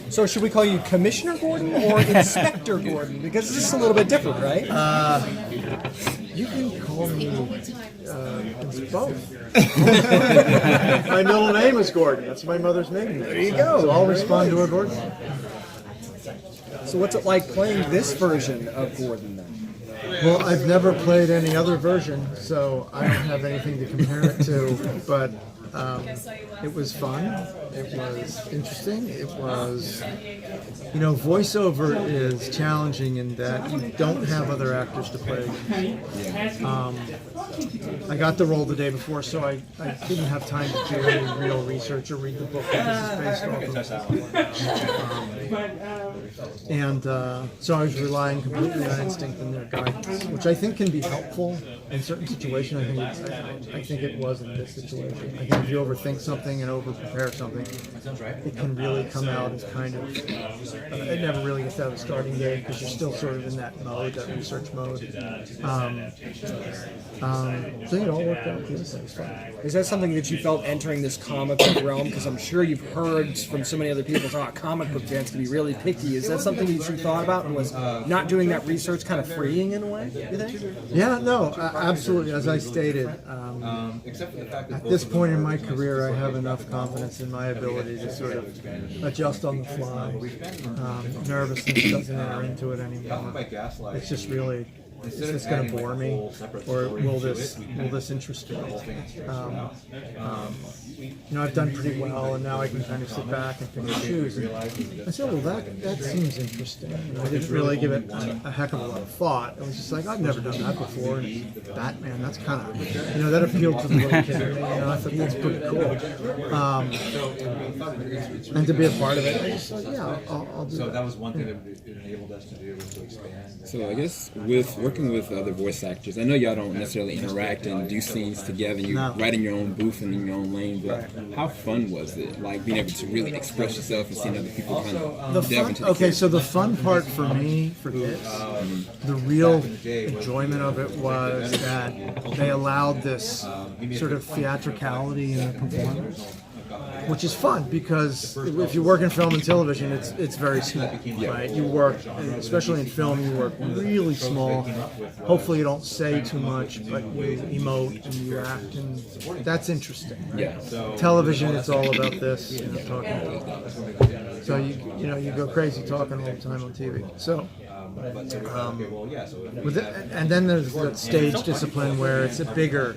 So should we call you Commissioner Gordon or Inspector Gordon? Because it's just a little bit different, right? You can call me both. My middle name is Gordon. That's my mother's name. There you go. So I'll respond to her Gordon. So what's it like playing this version of Gordon then? Well, I've never played any other version, so I don't have anything to compare it to, but it was fun. It was interesting. It was, voiceover is challenging in that you don't have other actors to play against. I got the role the day before, so I didn't have time to do any real research or read the book that this is based off of. So I was relying completely on instinct and their guidance, which I think can be helpful in certain situations. I think it was in this situation. I think if you overthink something and over-prepare something, it can really come out as kind of, it never really gets out of the starting gate because you're still sort of in that mode, that research mode. So it all worked out beautifully. It was fun. Is that something that you felt entering this comic book realm? Because I'm sure you've heard from so many other people talk comic book fans can be really picky. Is that something that you thought about and was not doing that research kind of freeing in a way, you think? Yeah, no, absolutely. As I stated, at this point in my career, I have enough confidence in my ability to sort of adjust on the fly. Nervousness doesn't enter into it anymore. It's just really, is this going to bore me, or will this interest me? I've done pretty well, and now I can kind of sit back and pick and choose. And I said, well, that seems interesting. I didn't really give it a heck of a lot of thought. It was just like, I've never done that before. And Batman, that's kind of, that appealed to the little kid in me. I thought that's pretty cool. And to be a part of it, I just like, yeah, I'll do that. So that was one thing that it enabled us to do, was to expand. So I guess with working with other voice actors, I know y'all don't necessarily interact and do scenes together. You write in your own booth and in your own lane, but how fun was it? Like being able to really express yourself and seeing other people kind of delve into the character? So the fun part for me, for this, the real enjoyment of it was that they allowed this sort of theatricality in the performance, which is fun because if you work in film and television, it's very small, right? You work, especially in film, you work really small. Hopefully you don't say too much, but you emote and you act, and that's interesting. Right? Yeah. Television, it's all about this, talking. So you go crazy talking all the time on TV. So. And then there's the stage discipline where it's a bigger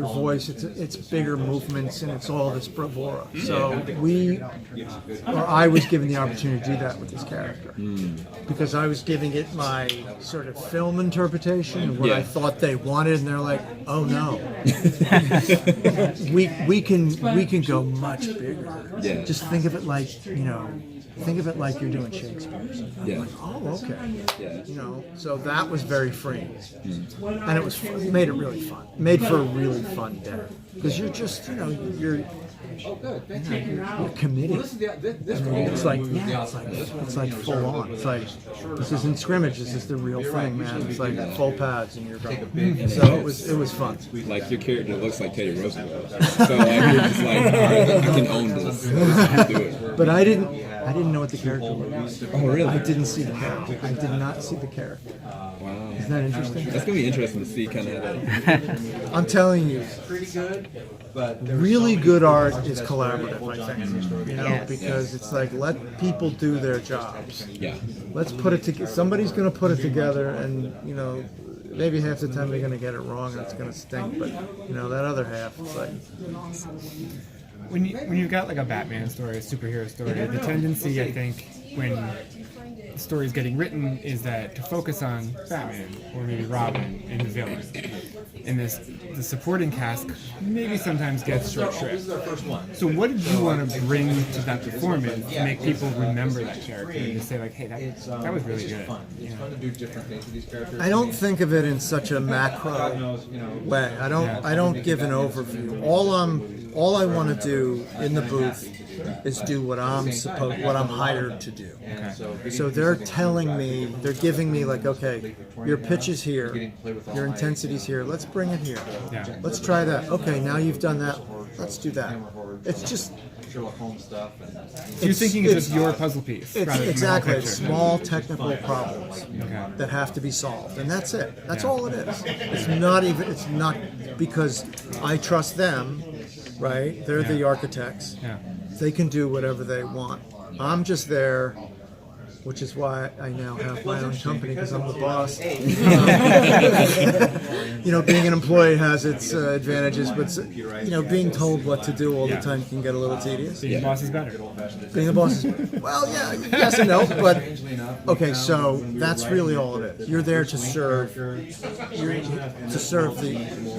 voice, it's bigger movements, and it's all this bravura. So I was given the opportunity to do that with this character because I was giving it my sort of film interpretation of what I thought they wanted, and they're like, oh no, we can go much bigger. Yeah. Just think of it like Think of it like you're doing Shakespeare. Yeah. Like, oh, okay. Yeah. So that was very freeing, and it made it really fun. Made for a really fun day because you're just, you're committed. It's like full on. It's like this isn't scrimmage. This is the real thing, man. It's like full pads and you're going. So it was fun. Like your character looks like Teddy Roosevelt, so like you're just like, all right, I can own this. Let's do it. But I didn't know what the character was. Oh, really? I didn't see the character. I did not see the character. Wow. Isn't that interesting? That's gonna be interesting to see, kind of. I'm telling you, really good art is collaborative. I think, because it's like let people do their jobs. Yeah. Let's put it together. Somebody's going to put it together, and maybe half the time they're going to get it wrong and it's going to stink. But that other half, it's like. When you've got like a Batman story, a superhero story, the tendency, I think, when the story is getting written is that to focus on Batman or maybe Robin and the villain. And the supporting cast maybe sometimes gets short shrift. So what did you want to bring to that performance to make people remember that character and to say like, hey, that was really good? I don't think of it in such a macro way. I don't give an overview. All I want to do in the booth is do what what I'm hired to do. So they're telling me, they're giving me like, okay, your pitch is here, your intensity's here. Let's bring it here. Yeah. Let's try that. Okay, now you've done that. Let's do that. It's just. Sherlock Holmes stuff. And So you're thinking it's just your puzzle piece. It's rather than the exactly whole it's picture. small technical problems that have to be solved, and that's it. That's all it is. It's not even. It's not because I trust them, right? They're the architects. Yeah. They can do whatever they want. I'm just there, which is why I now have my own company because I'm the boss. You know, being an employee has its advantages, but you know, being told what to do all the time can get a little tedious. Being the boss is better. Being the boss is, well, yeah, yes and no, but okay, so that's really all it is. You're there to serve, the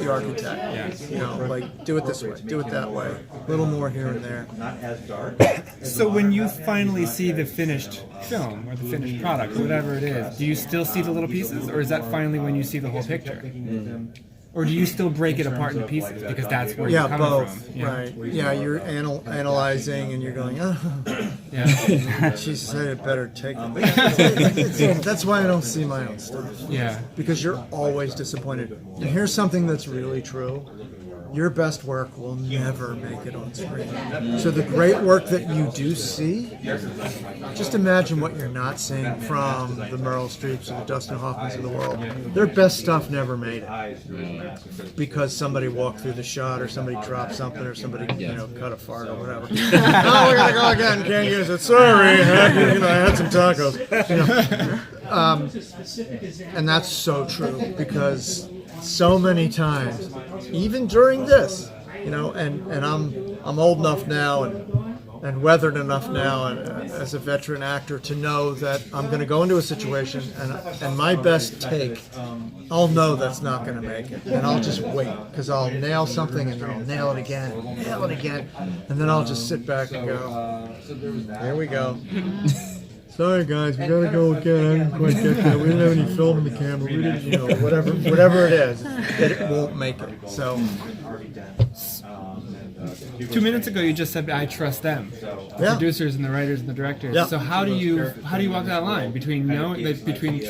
architect. You know, like do it this way, do it that way, a little more here and there. So when you finally see the finished film or the finished product, whatever it is, do you still see the little pieces, or is that finally when you see the whole picture? Or do you still break it apart into pieces because that's where you're Yeah, coming both. from? Right. Yeah, you're analyzing and you're going, oh, Yeah. she said it better take it. That's why I don't see my own stuff. Yeah. Because you're always disappointed. And here's something that's really true. Your best work will never make it on screen. So the great work that you do see, just imagine what you're not seeing from the Meryl Streeps or the Dustin Hoffmans of the world. Their best stuff never made it because somebody walked through the shot or somebody dropped something or somebody cut a fart or whatever. Oh, we gotta go again. Can't use it. Sorry, I had some tacos. And that's so true because so many times, even during this, and I'm old enough now and weathered enough now as a veteran actor to know that I'm going to go into a situation and my best take, I'll know that's not going to make it, and I'll just wait because I'll nail something and then I'll nail it again, and then I'll just sit back and go, here we go. Sorry guys, we gotta go again. I didn't quite get that. We didn't have any film in the camera. We didn't, whatever it is, it won't make it. So, 2 minutes ago, you just said I trust them, the producers and the writers and the directors. Yeah. So how do you walk that line between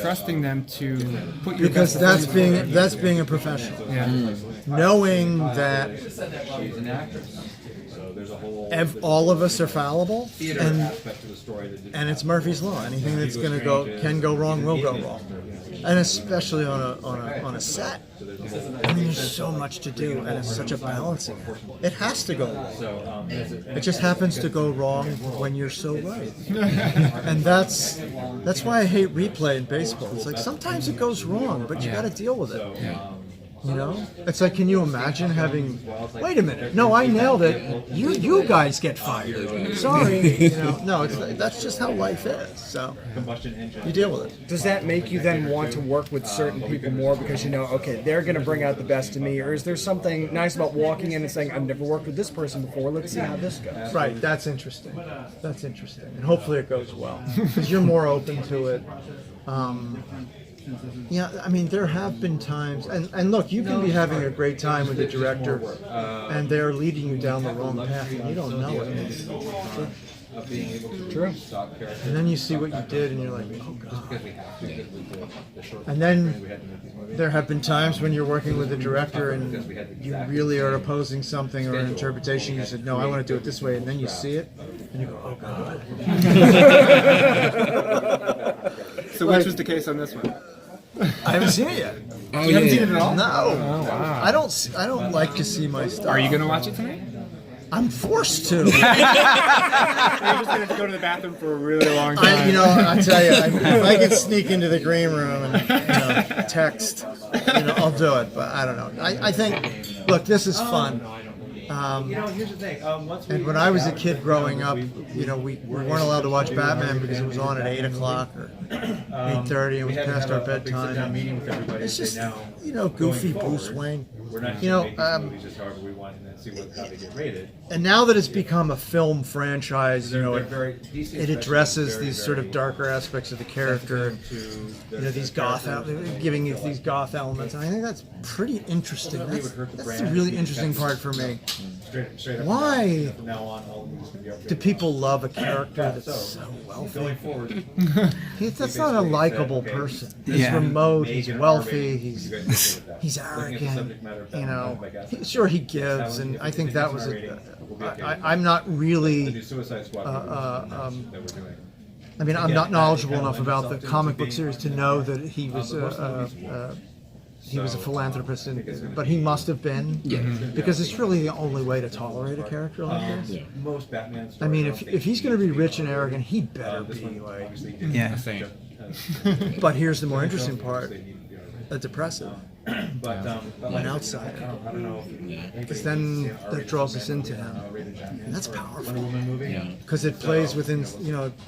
trusting them to put your because best that's being a professional, knowing that all of us are fallible, and it's Murphy's Law. Anything that's can go wrong will go wrong, and especially on a set. I mean, there's so much to do, and it's such a balancing act. It has to go wrong. It just happens to go wrong when you're so right, and that's why I hate replay in baseball. It's like sometimes it goes wrong, but you got to deal with it. It's like, can you imagine having? Wait a minute! No, I nailed it. You guys get fired. Sorry. No, that's just how life is. So you deal with it. Does that make you then want to work with certain people more because okay, they're going to bring out the best in me, or is there something nice about walking in and saying, I've never worked with this person before, let's see how this goes? Right. That's interesting. And hopefully it goes well because you're more open to it. Yeah, I mean, there have been times, and look, you can be having a great time with the director, and they're leading you down the wrong path, and you don't know it. True. And then you see what you did, and you're like, oh God. And then there have been times when you're working with a director, and you really are opposing something or an interpretation. You said, no, I want to do it this way, and then you see it, and you go, oh God. So which was the case on this one? I haven't seen it yet. Oh, You haven't seen it at all? No. Oh, wow. I don't like to see my stuff. Are you going to watch it tonight? I'm forced to. You're just going to go to the bathroom for a really long time. I tell you, if I could sneak into the green room and text, I'll do it. But I don't know. I think, look, this is fun. Here's the thing. And when I was a kid growing up, we weren't allowed to watch Batman because it was on at 8 o'clock or 8:30. It was past our bedtime. It's just, goofy Bruce Wayne. And now that it's become a film franchise, it addresses these sort of darker aspects of the character. These giving you these goth elements. And I think that's pretty interesting. That's the really interesting part for me. Straight up. Why From now on, all of these can be upgraded. do people love a character that's so wealthy? Going forward, That's not a likable person. He's Yeah. remote, he's Megan or wealthy, Megan, he's you guys agree with that? he's Looking at the arrogant, subject matter of you know. by Gaslight. Sure, he gives, and I think that was I'm not The really. new Suicide Squad movie that we're doing. I mean, I'm not knowledgeable enough about the comic book series to know that he was a philanthropist, but he must have been, because it's really the only way to tolerate a character like this. Most Batman stories. I mean, if he's going to be rich and arrogant, he better be like. Yeah, same. But here's the more interesting part: a depressive, But an outsider, I don't know. because then that draws us into him, and that's powerful. Yeah. Because it plays within,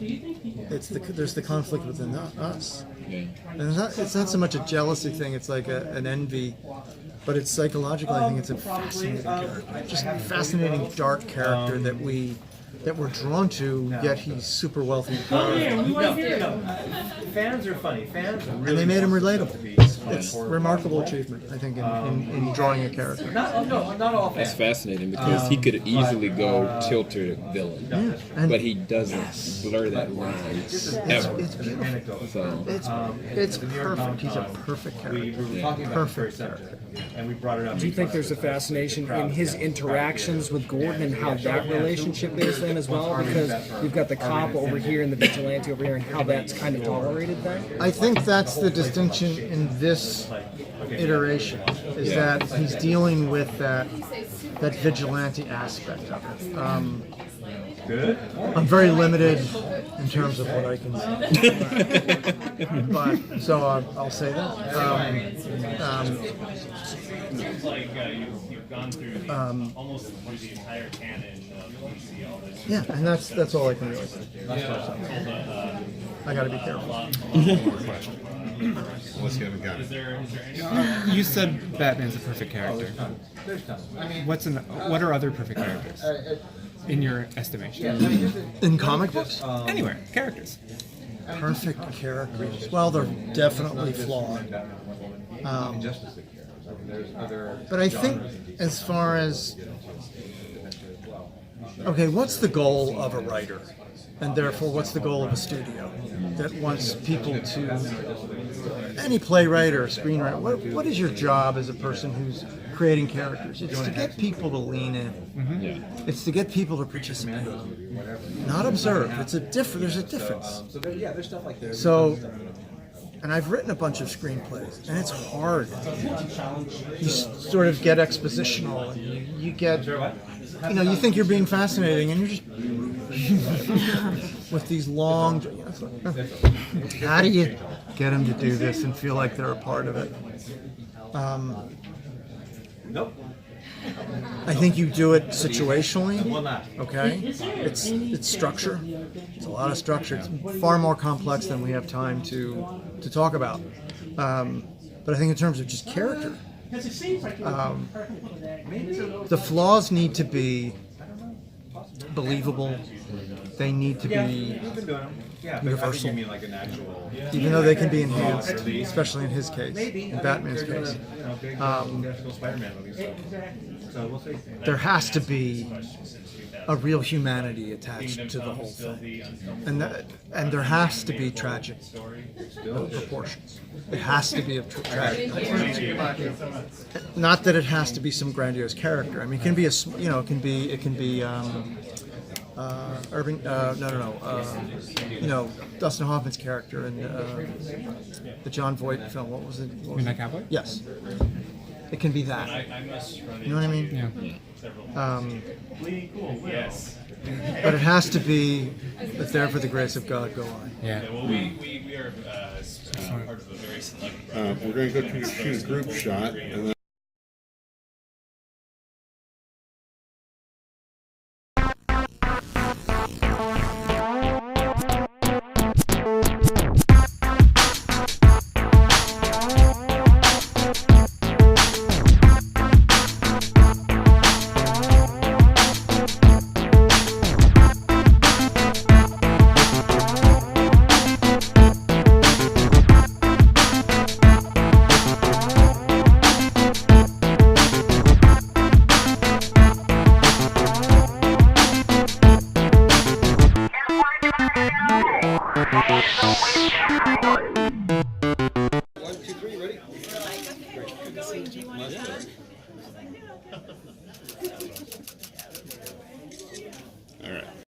there's the conflict within us. Yeah. And it's not so much a jealousy thing, it's like an envy, but it's psychological. I think it's a fascinating character. Just a fascinating, dark character that we're drawn to, yet he's super wealthy and powerful. Fans are funny. Fans really And they made him want relatable. to be It's a remarkable achievement, I think, in drawing a character. not all That's fans. fascinating because he could easily go tilted villain, And but he doesn't blur that line ever. it's beautiful. So It's perfect. He's a perfect We character. were talking about this very Perfect subject, and we brought it up. Do you think there's a fascination in his interactions with Gordon and how that relationship is then as well? Because you've got the cop over here and the vigilante over here, and how that's kind of tolerated then? I think that's the distinction in this iteration, is that he's dealing with that vigilante aspect of it. Good. I'm very limited in terms of what I can say, but so I'll say that. Seems like you've gone through almost through the entire canon of DC already. Yeah, and that's all I can really say. I got to be careful. Unless you haven't got Is it. there any You said Batman's a perfect character. What are other perfect characters in your estimation? In comic books, Anywhere, characters. perfect characters. Well, they're definitely flawed. But I think as far as okay, what's the goal of a writer? And therefore, what's the goal of a studio that wants people to, any playwright or screenwriter, what is your job as a person who's creating characters? It's to get people to lean in. It's to get people to participate, not observe. There's a difference. There's stuff like this. So, and I've written a bunch of screenplays, and it's hard. You sort of get expositional, and you get, you think you're being fascinating, and you're just with these long. How do you get them to do this and feel like they're a part of it? Nope. I think you do it situationally. Will not. Okay, it's structure. It's a lot of structure. It's far more complex than we have time to talk about. But I think in terms of just character, the flaws need to be believable. They need to be, We've been doing them. Yeah, but I think Universal. you mean like an actual. even though they can be enhanced, especially in his case, in Batman's case. Big Spider-Man movies. So we'll see. There has to be a real humanity attached to the whole thing, and there has to be tragic proportions. It has to be of tragic proportions. Not that it has to be some grandiose character. I mean, it can be it can be Irving. Dustin Hoffman's character in the John Voight film. What was it? Midnight Cowboy? Yes. It can be that. You know what I mean? Yeah. Yes. But it has to be that there for the grace of God go on. Yeah. Well, we are part of a very select. We're going to go shoot a group shot, and then Good to see you. Do you want to